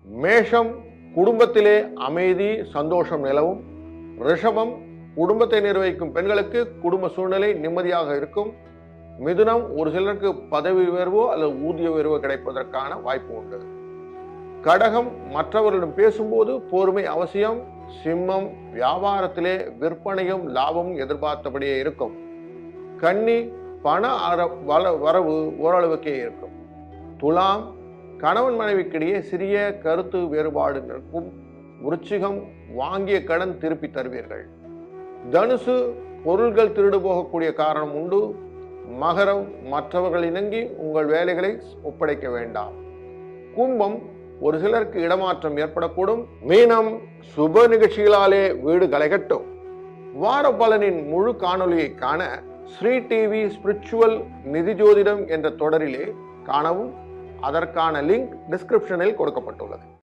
மேஷம், குடும்பத்திலே அமைதி சந்தோஷம் நிலவும். ரிஷபம், குடும்பத்தை நிர்வகிக்கும் பெண்களுக்கு குடும்ப சூழ்நிலை நிம்மதியாக இருக்கும். மிதுனம், ஒரு சிலருக்கு பதவி உயர்வோ அல்லது ஊதிய உயர்வோ கிடைப்பதற்கான வாய்ப்பு உண்டு. கடகம், மற்றவர்களிடம் பேசும்போது பொறுமை அவசியம். சிம்மம், வியாபாரத்திலே விற்பனையும் லாபமும் எதிர்பார்த்தபடியே இருக்கும். கன்னி, பண வரவு ஓரளவுக்கே இருக்கும். துலாம், கணவன் மனைவிக்கிடையே சிறிய கருத்து வேறுபாடு நிற்கும். விருச்சிகம், வாங்கிய கடன் திருப்பி தருவீர்கள். தனுசு, பொருள்கள் திருடு போகக்கூடிய காரணம் உண்டு. மகரம், மற்றவர்கள் இணங்கி உங்கள் வேலைகளை ஒப்படைக்க வேண்டாம். கும்பம், ஒரு சிலருக்கு இடமாற்றம் ஏற்படக்கூடும். மீனம், சுப நிகழ்ச்சிகளாலே வீடு களைகட்டும். வார பலனின் முழு காணொலியை காண ஸ்ரீ டிவி ஸ்பிரிச்சுவல் நிதி ஜோதிடம் என்ற தொடரிலே காணவும். அதற்கான லிங்க் டிஸ்கிரிப்ஷனில் கொடுக்கப்பட்டுள்ளது.